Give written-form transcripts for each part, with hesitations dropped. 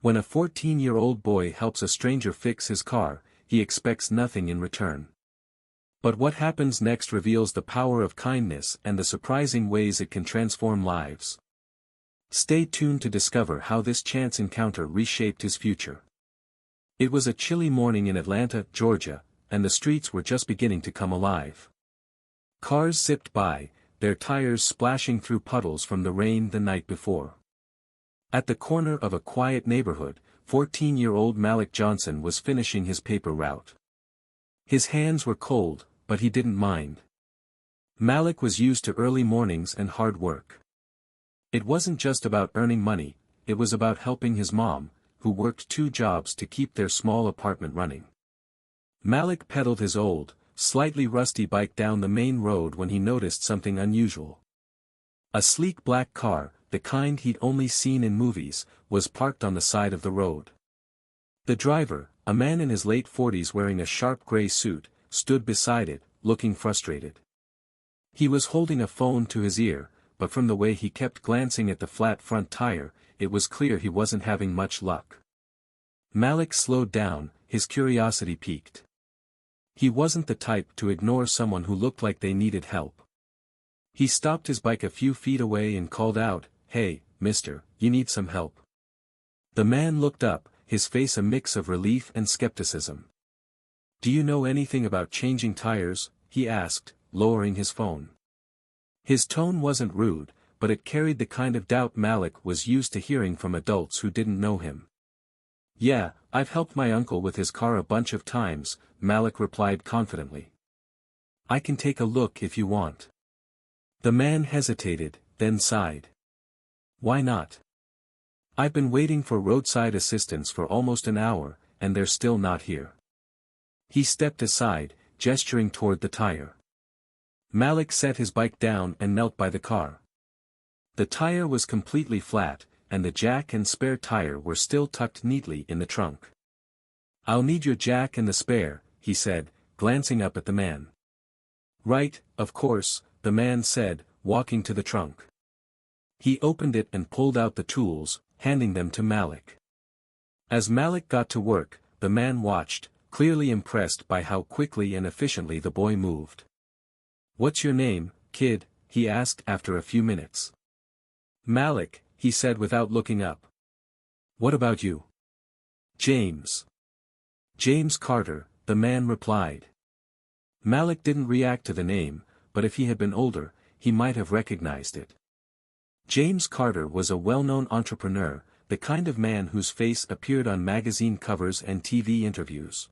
When a 14-year-old boy helps a stranger fix his car, he expects nothing in return. But what happens next reveals the power of kindness and the surprising ways it can transform lives. Stay tuned to discover how this chance encounter reshaped his future. It was a chilly morning in Atlanta, Georgia, and the streets were just beginning to come alive. Cars zipped by, their tires splashing through puddles from the rain the night before. At the corner of a quiet neighborhood, 14-year-old Malik Johnson was finishing his paper route. His hands were cold, but he didn't mind. Malik was used to early mornings and hard work. It wasn't just about earning money, it was about helping his mom, who worked 2 jobs to keep their small apartment running. Malik pedaled his old, slightly rusty bike down the main road when he noticed something unusual. A sleek black car, the kind he'd only seen in movies, was parked on the side of the road. The driver, a man in his late 40s wearing a sharp gray suit, stood beside it, looking frustrated. He was holding a phone to his ear, but from the way he kept glancing at the flat front tire, it was clear he wasn't having much luck. Malik slowed down, his curiosity piqued. He wasn't the type to ignore someone who looked like they needed help. He stopped his bike a few feet away and called out, "Hey, mister, you need some help?" The man looked up, his face a mix of relief and skepticism. "Do you know anything about changing tires?" he asked, lowering his phone. His tone wasn't rude, but it carried the kind of doubt Malik was used to hearing from adults who didn't know him. "Yeah, I've helped my uncle with his car a bunch of times," Malik replied confidently. "I can take a look if you want." The man hesitated, then sighed. "Why not? I've been waiting for roadside assistance for almost an hour, and they're still not here." He stepped aside, gesturing toward the tire. Malik set his bike down and knelt by the car. The tire was completely flat, and the jack and spare tire were still tucked neatly in the trunk. "I'll need your jack and the spare," he said, glancing up at the man. "Right, of course," the man said, walking to the trunk. He opened it and pulled out the tools, handing them to Malik. As Malik got to work, the man watched, clearly impressed by how quickly and efficiently the boy moved. "What's your name, kid?" he asked after a few minutes. "Malik," he said without looking up. "What about you?" "James." "James Carter," the man replied. Malik didn't react to the name, but if he had been older, he might have recognized it. James Carter was a well-known entrepreneur, the kind of man whose face appeared on magazine covers and TV interviews.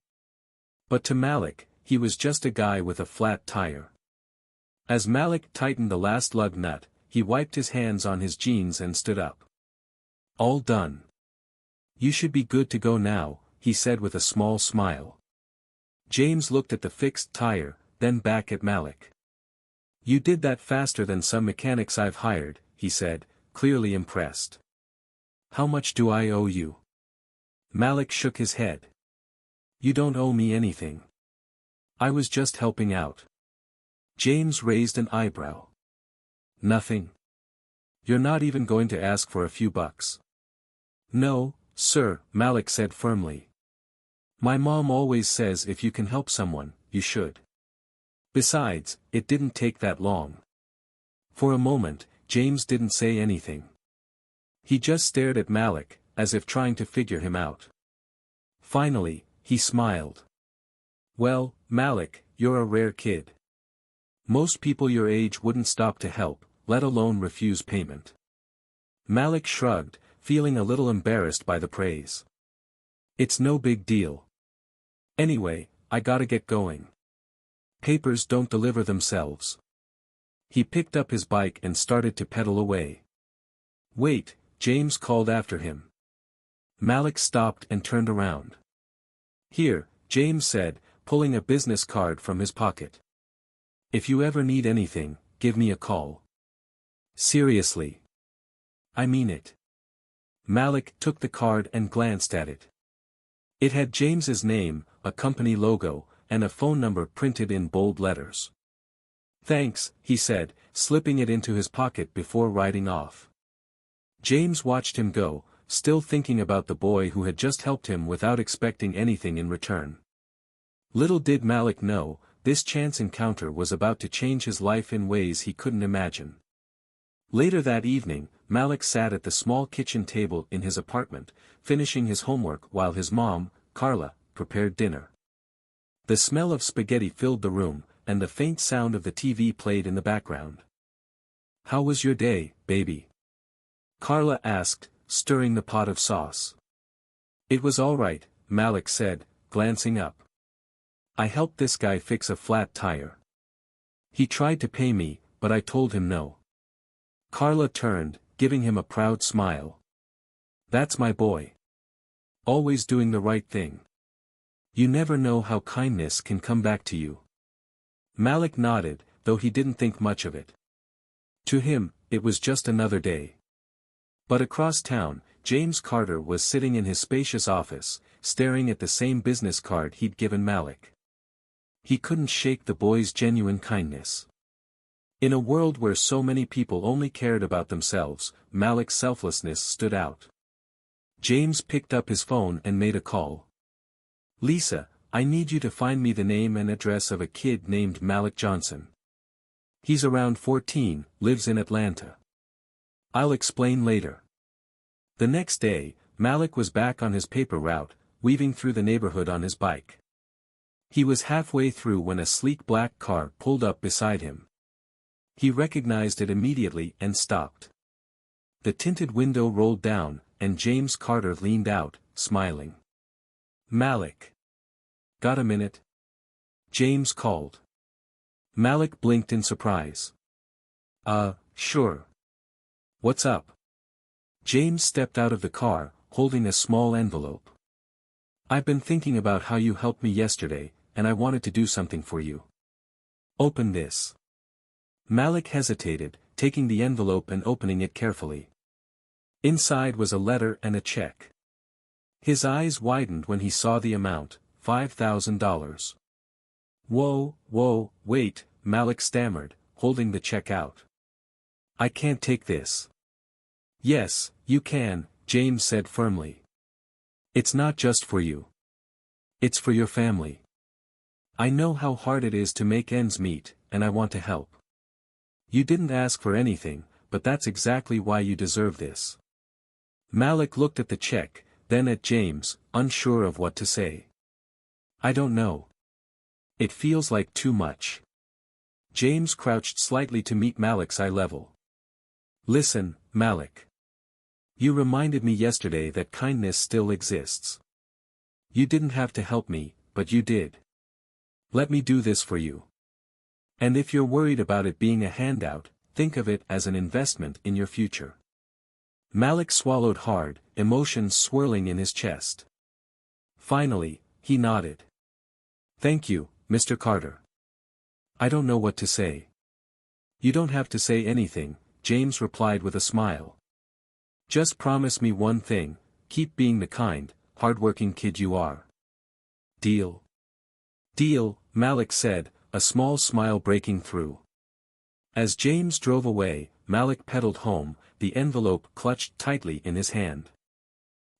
But to Malik, he was just a guy with a flat tire. As Malik tightened the last lug nut, he wiped his hands on his jeans and stood up. "All done. You should be good to go now," he said with a small smile. James looked at the fixed tire, then back at Malik. "You did that faster than some mechanics I've hired," he said, clearly impressed. "How much do I owe you?" Malik shook his head. "You don't owe me anything. I was just helping out." James raised an eyebrow. "Nothing? You're not even going to ask for a few bucks?" "No, sir," Malik said firmly. "My mom always says if you can help someone, you should. Besides, it didn't take that long." For a moment, James didn't say anything. He just stared at Malik, as if trying to figure him out. Finally, he smiled. "Well, Malik, you're a rare kid. Most people your age wouldn't stop to help, let alone refuse payment." Malik shrugged, feeling a little embarrassed by the praise. "It's no big deal. Anyway, I gotta get going. Papers don't deliver themselves." He picked up his bike and started to pedal away. "Wait," James called after him. Malik stopped and turned around. "Here," James said, pulling a business card from his pocket. "If you ever need anything, give me a call." "Seriously? I mean it." Malik took the card and glanced at it. It had James's name, a company logo, and a phone number printed in bold letters. "Thanks," he said, slipping it into his pocket before riding off. James watched him go, still thinking about the boy who had just helped him without expecting anything in return. Little did Malik know, this chance encounter was about to change his life in ways he couldn't imagine. Later that evening, Malik sat at the small kitchen table in his apartment, finishing his homework while his mom, Carla, prepared dinner. The smell of spaghetti filled the room, and the faint sound of the TV played in the background. "How was your day, baby?" Carla asked, stirring the pot of sauce. "It was all right," Malik said, glancing up. "I helped this guy fix a flat tire. He tried to pay me, but I told him no." Carla turned, giving him a proud smile. "That's my boy. Always doing the right thing. You never know how kindness can come back to you." Malik nodded, though he didn't think much of it. To him, it was just another day. But across town, James Carter was sitting in his spacious office, staring at the same business card he'd given Malik. He couldn't shake the boy's genuine kindness. In a world where so many people only cared about themselves, Malik's selflessness stood out. James picked up his phone and made a call. "Lisa, I need you to find me the name and address of a kid named Malik Johnson. He's around 14, lives in Atlanta. I'll explain later." The next day, Malik was back on his paper route, weaving through the neighborhood on his bike. He was halfway through when a sleek black car pulled up beside him. He recognized it immediately and stopped. The tinted window rolled down, and James Carter leaned out, smiling. "Malik. Got a minute?" James called. Malik blinked in surprise. Sure. What's up?" James stepped out of the car, holding a small envelope. "I've been thinking about how you helped me yesterday, and I wanted to do something for you. Open this." Malik hesitated, taking the envelope and opening it carefully. Inside was a letter and a check. His eyes widened when he saw the amount, $5,000. Whoa, wait," Malik stammered, holding the check out. "I can't take this." "Yes, you can," James said firmly. "It's not just for you. It's for your family. I know how hard it is to make ends meet, and I want to help. You didn't ask for anything, but that's exactly why you deserve this." Malik looked at the check, then at James, unsure of what to say. "I don't know. It feels like too much." James crouched slightly to meet Malik's eye level. "Listen, Malik. You reminded me yesterday that kindness still exists. You didn't have to help me, but you did. Let me do this for you. And if you're worried about it being a handout, think of it as an investment in your future." Malik swallowed hard, emotions swirling in his chest. Finally, he nodded. "Thank you, Mr. Carter. I don't know what to say." "You don't have to say anything," James replied with a smile. "Just promise me one thing, keep being the kind, hardworking kid you are. Deal?" "Deal," Malik said, a small smile breaking through. As James drove away, Malik pedaled home, the envelope clutched tightly in his hand.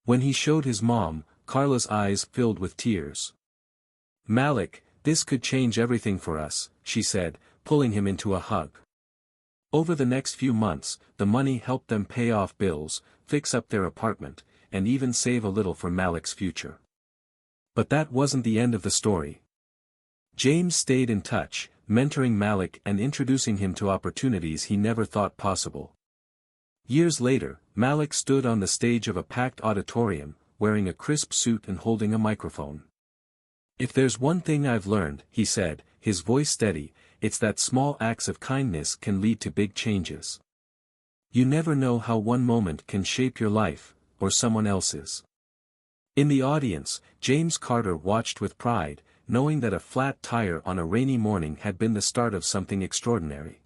When he showed his mom, Carla's eyes filled with tears. "Malik, this could change everything for us," she said, pulling him into a hug. Over the next few months, the money helped them pay off bills, fix up their apartment, and even save a little for Malik's future. But that wasn't the end of the story. James stayed in touch, mentoring Malik and introducing him to opportunities he never thought possible. Years later, Malik stood on the stage of a packed auditorium, wearing a crisp suit and holding a microphone. "If there's one thing I've learned," he said, his voice steady, "it's that small acts of kindness can lead to big changes. You never know how one moment can shape your life, or someone else's." In the audience, James Carter watched with pride, knowing that a flat tire on a rainy morning had been the start of something extraordinary.